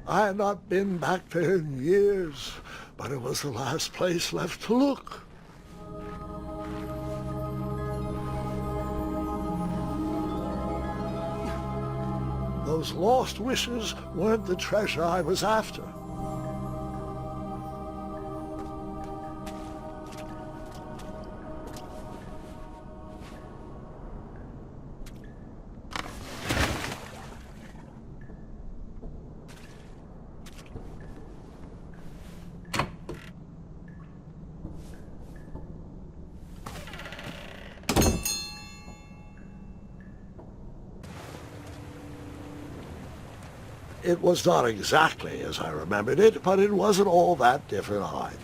I had not been back there in years, but it was the last place left to look. Those lost wishes weren't the treasure I was after. It was not exactly as I remembered it, but it wasn't all that different either.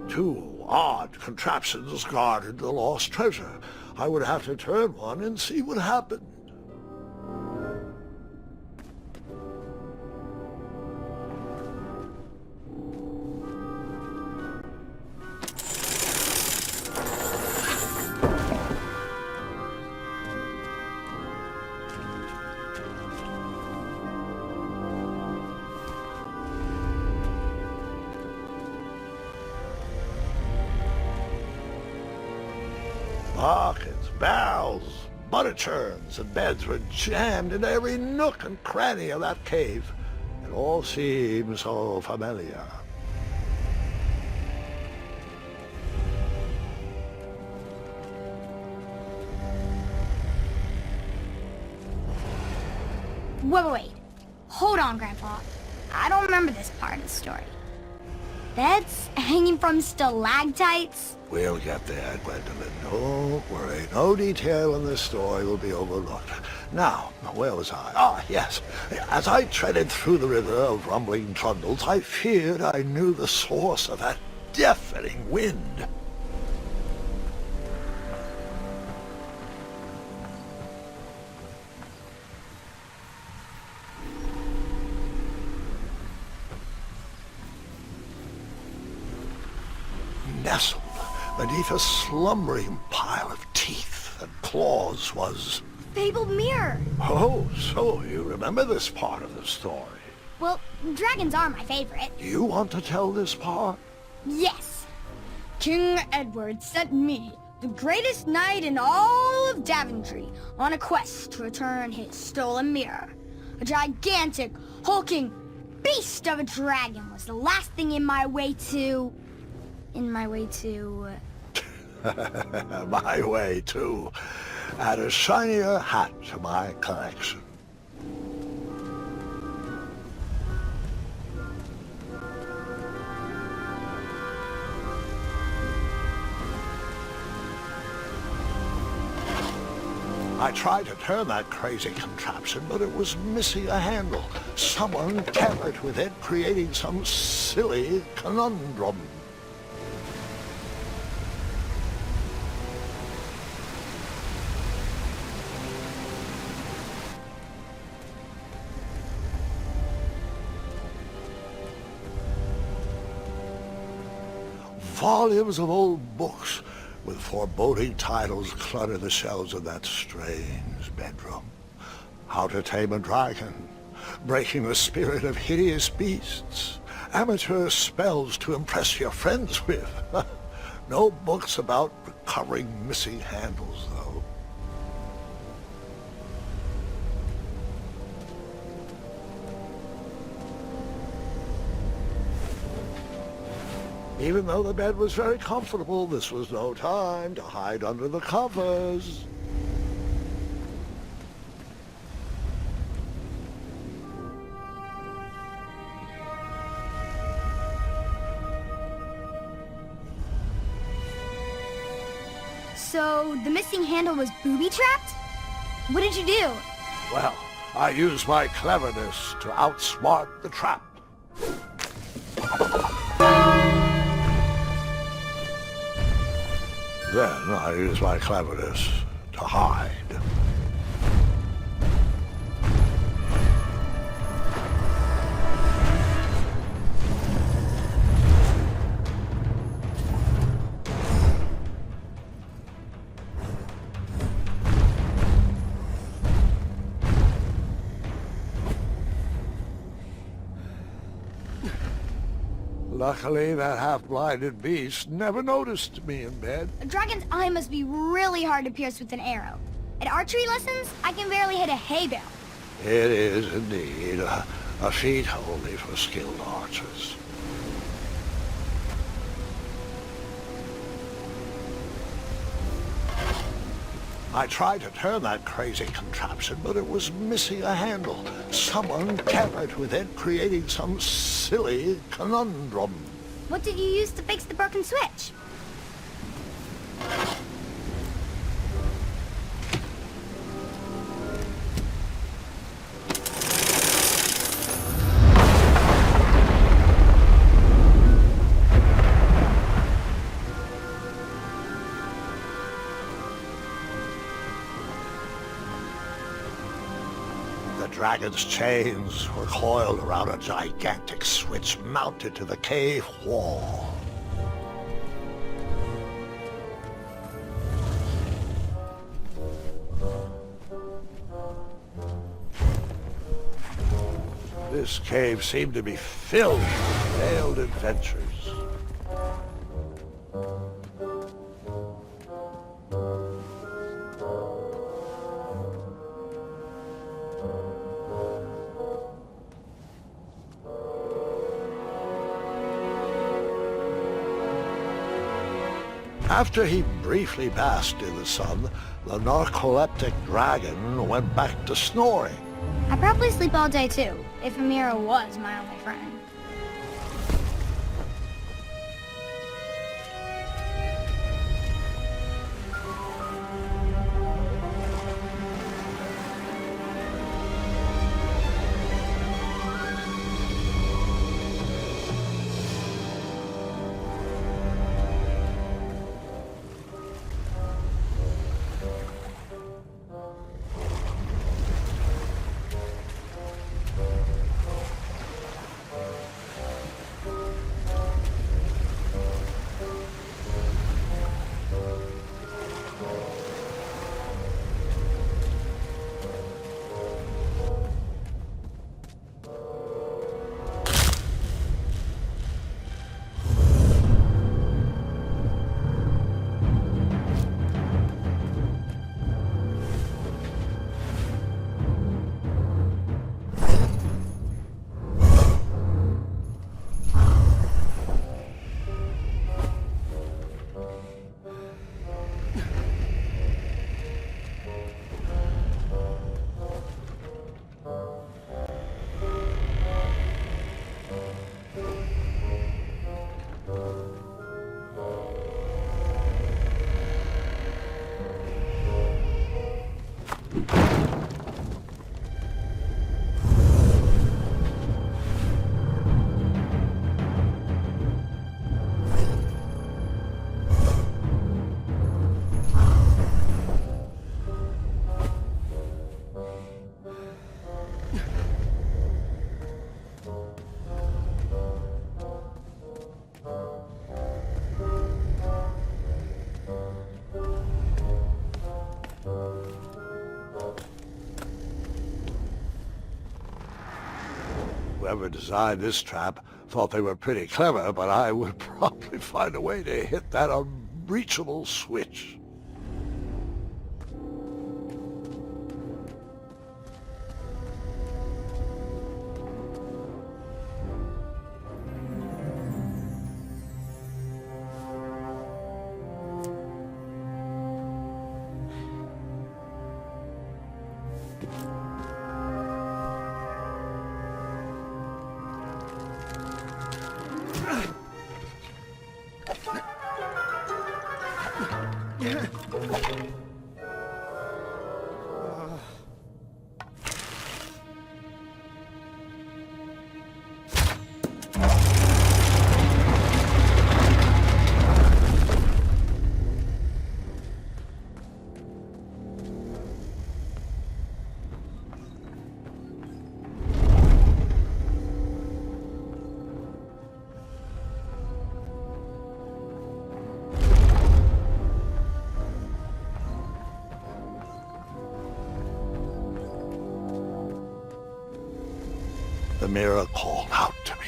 Two odd contraptions guarded the lost treasure. I would have to turn one and see what happened. Buckets, barrels, butter churns, and beds were jammed into every nook and cranny of that cave. It all seemed so familiar. Wait. Hold on, Grandpa. I don't remember this part of the story. Beds hanging from stalactites? We'll get there, Gwendolyn. Don't worry. No detail in this story will be overlooked. Now, where was I? Ah, yes. As I treaded through the river of rumbling trundles, I feared I knew the source of that deafening wind. Nestled beneath a slumbering pile of teeth and claws was... Fabled mirror. Oh, so you remember this part of the story. Well, dragons are my favorite. Do you want to tell this part? Yes. King Edward sent me, the greatest knight in all of Daventry, on a quest to return his stolen mirror. A gigantic, hulking beast of a dragon was the last thing in my way to... My way, too. Add a shinier hat to my collection. I tried to turn that crazy contraption, but it was missing a handle. Someone tampered with it, creating some silly conundrum. Volumes of old books with foreboding titles clutter the shelves of that strange bedroom. How to Tame a Dragon, Breaking the Spirit of Hideous Beasts, Amateur Spells to Impress Your Friends with. No books about recovering missing handles, though. Even though the bed was very comfortable, this was no time to hide under the covers. So, the missing handle was booby-trapped? What did you do? Well, I used my cleverness to outsmart the trap. Then I used my cleverness to hide. Luckily, that half-blinded beast never noticed me in bed. A dragon's eye must be really hard to pierce with an arrow. At archery lessons, I can barely hit a hay bale. It is indeed a feat only for skilled archers. I tried to turn that crazy contraption, but it was missing a handle. Someone tampered with it, creating some silly conundrum. What did you use to fix the broken switch? The dragon's chains were coiled around a gigantic switch mounted to the cave wall. This cave seemed to be filled with failed adventures. After he briefly basked in the sun, the narcoleptic dragon went back to snoring. I probably sleep all day too, if Amira was my only friend. Whoever designed this trap thought they were pretty clever, but I would probably find a way to hit that unreachable switch. mirror called out to me.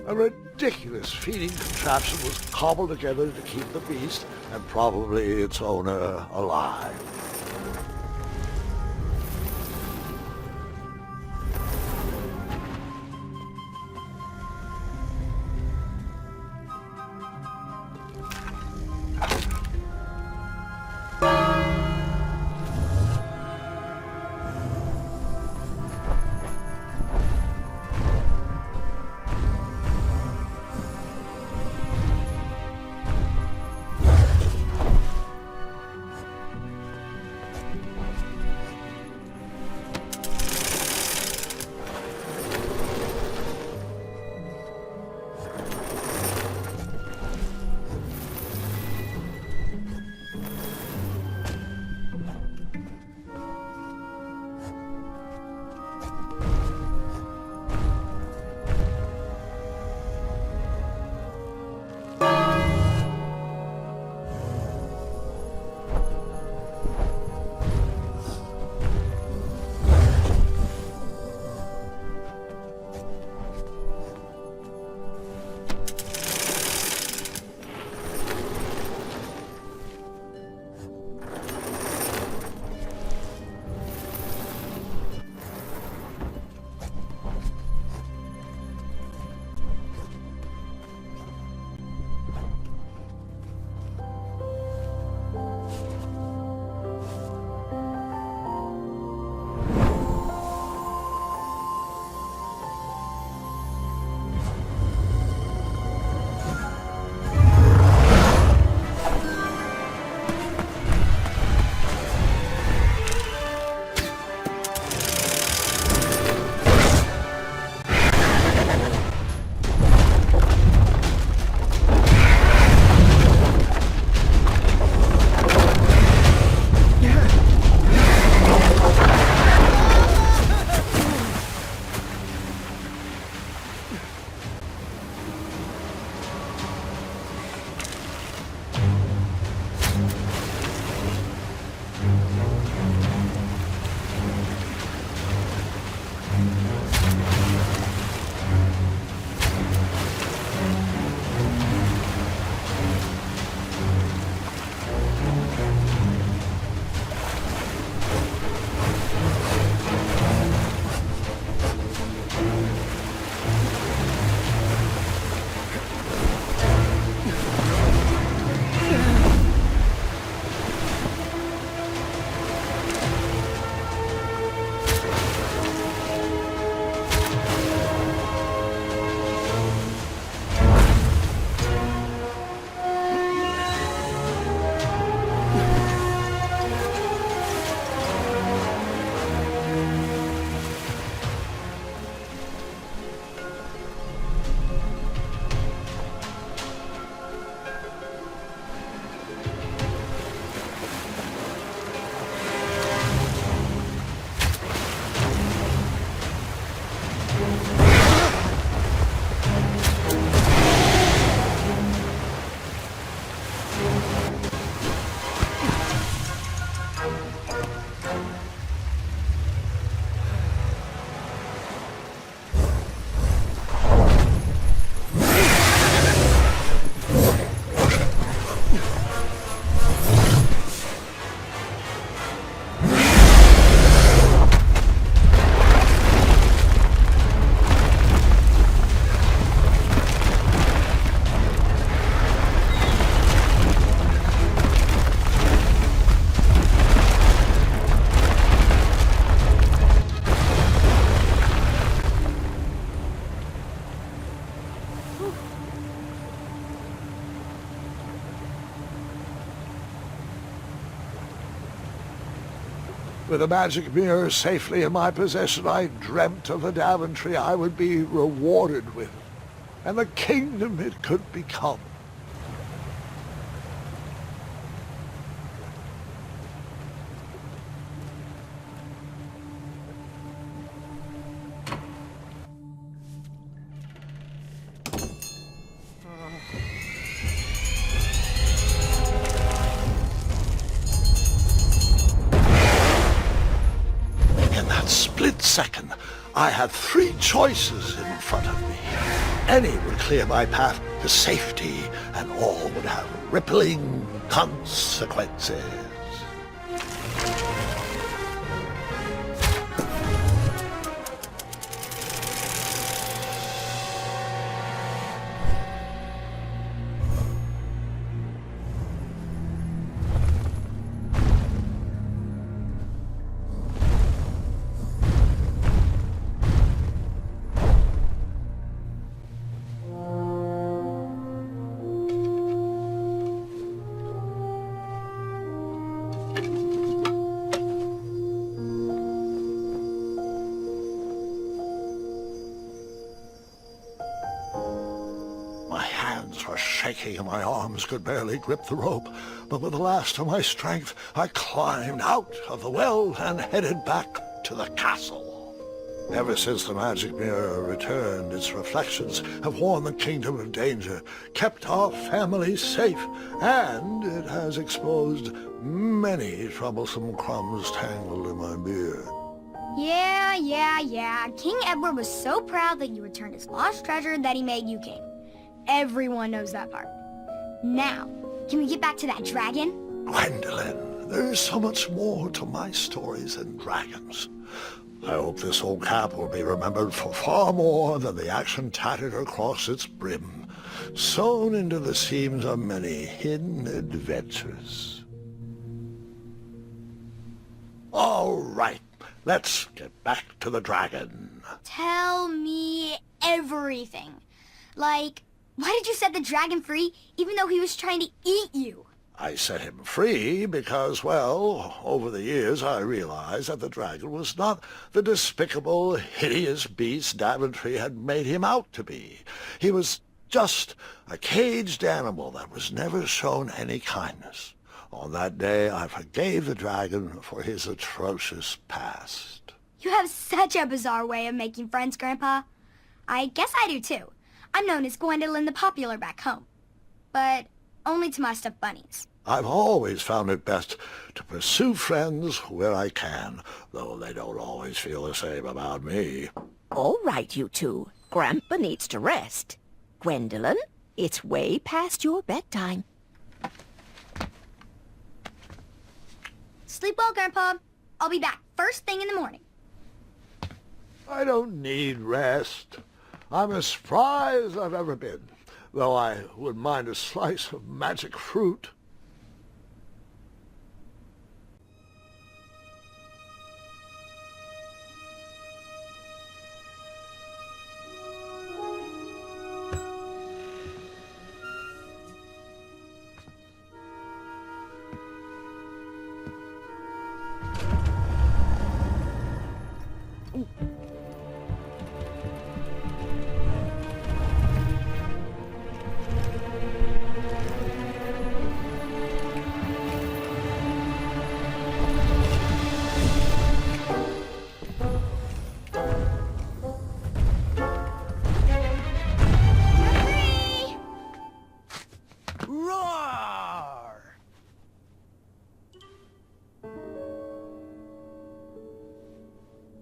A ridiculous feeding contraption was cobbled together to keep the beast, and probably its owner, alive. With the magic mirror safely in my possession, I dreamt of the Daventry I would be rewarded with, and the kingdom it could become. second, I had three choices in front of me. Any would clear my path to safety, and all would have rippling consequences. My hands were shaking and my arms could barely grip the rope, but with the last of my strength I climbed out of the well and headed back to the castle. Ever since the magic mirror returned, its reflections have warned the kingdom of danger, kept our family safe, and it has exposed many troublesome crumbs tangled in my beard. Yeah. King Edward was so proud that you returned his lost treasure that he made you king. Everyone knows that part. Now, can we get back to that dragon? Gwendolyn, there is so much more to my stories than dragons. I hope this old cap will be remembered for far more than the action tattered across its brim, sewn into the seams of many hidden adventures. All right, let's get back to the dragon. Tell me everything. Like, why did you set the dragon free even though he was trying to eat you? I set him free because, well, over the years I realized that the dragon was not the despicable, hideous beast Daventry had made him out to be. He was just a caged animal that was never shown any kindness. On that day I forgave the dragon for his atrocious past. You have such a bizarre way of making friends, Grandpa. I guess I do too. I'm known as Gwendolyn the Popular back home. But only to my stuffed bunnies. I've always found it best to pursue friends where I can, though they don't always feel the same about me. All right, you two. Grandpa needs to rest. Gwendolyn, it's way past your bedtime. Sleep well, Grandpa. I'll be back first thing in the morning. I don't need rest. I'm as spry as I've ever been, though I wouldn't mind a slice of magic fruit.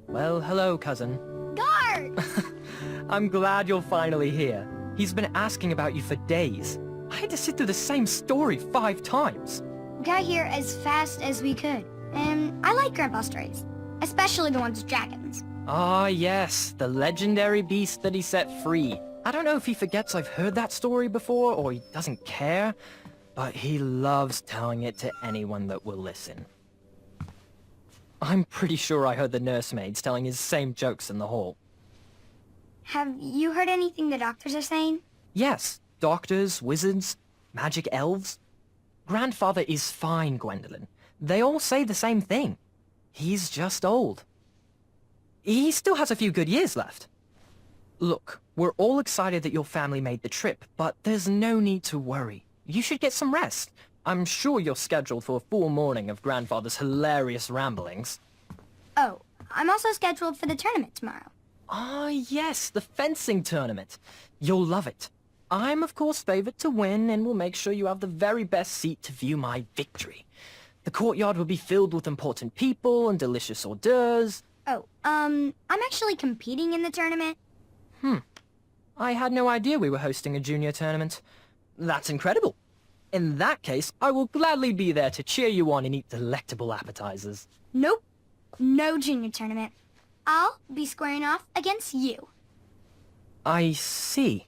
Well, hello, cousin. Guard! I'm glad you're finally here. He's been asking about you for days. I had to sit through the same story 5 times. We got here as fast as we could. And I like Grandpa's stories. Especially the ones with dragons. Ah, yes, the legendary beast that he set free. I don't know if he forgets I've heard that story before, or he doesn't care, but he loves telling it to anyone that will listen. I'm pretty sure I heard the nursemaids telling his same jokes in the hall. Have you heard anything the doctors are saying? Yes, doctors, wizards, magic elves. Grandfather is fine, Gwendolyn. They all say the same thing. He's just old. He still has a few good years left. Look, we're all excited that your family made the trip, but there's no need to worry. You should get some rest. I'm sure you're scheduled for a full morning of Grandfather's hilarious ramblings. Oh, I'm also scheduled for the tournament tomorrow. Ah, yes, the fencing tournament. You'll love it. I'm, of course, favored to win, and will make sure you have the very best seat to view my victory. The courtyard will be filled with important people and delicious hors d'oeuvres. Oh, I'm actually competing in the tournament. I had no idea we were hosting a junior tournament. That's incredible. In that case, I will gladly be there to cheer you on and eat delectable appetizers. Nope. No junior tournament. I'll be squaring off against you. I see.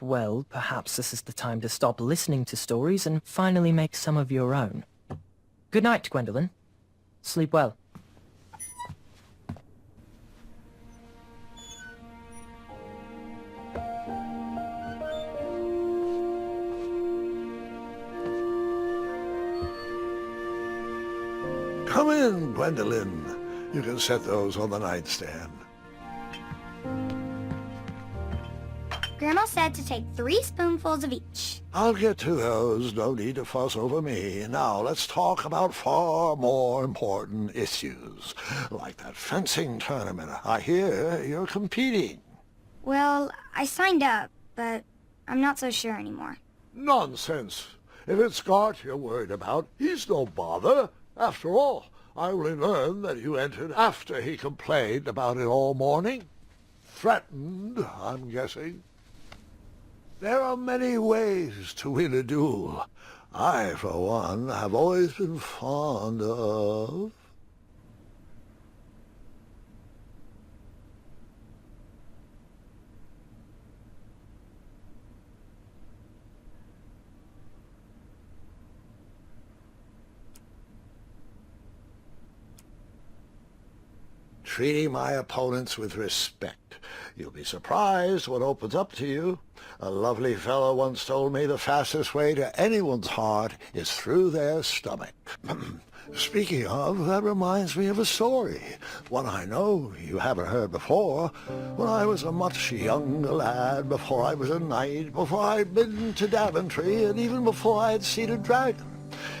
Well, perhaps this is the time to stop listening to stories and finally make some of your own. Good night, Gwendolyn. Sleep well. Come in, Gwendolyn. You can set those on the nightstand. Grandma said to take 3 spoonfuls of each. I'll get to those. No need to fuss over me. Now, let's talk about far more important issues, like that fencing tournament. I hear you're competing. Well, I signed up, but I'm not so sure anymore. Nonsense. If it's Scott you're worried about, he's no bother. After all, I only learned that you entered after he complained about it all morning. Threatened, I'm guessing. There are many ways to win a duel. I, for one, have always been fond of... treating my opponents with respect. You'll be surprised what opens up to you. A lovely fellow once told me the fastest way to anyone's heart is through their stomach. Speaking of, that reminds me of a story, one I know you haven't heard before. When I was a much younger lad, before I was a knight, before I'd been to Daventry, and even before I had seen a dragon.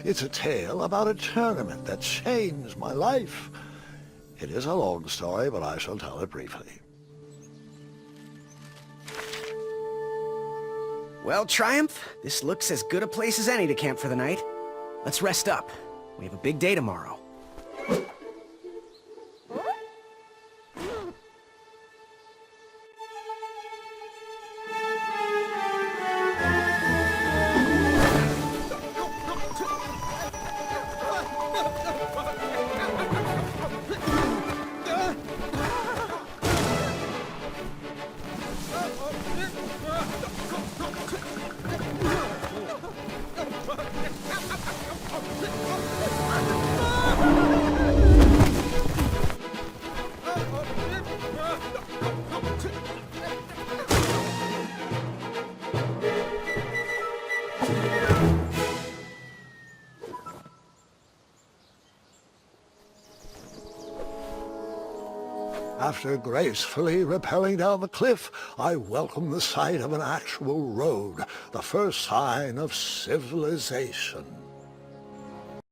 It's a tale about a tournament that changed my life. It is a long story, but I shall tell it briefly. Well, Triumph, this looks as good a place as any to camp for the night. Let's rest up. We have a big day tomorrow. After gracefully rappelling down the cliff, I welcomed the sight of an actual road, the first sign of civilization.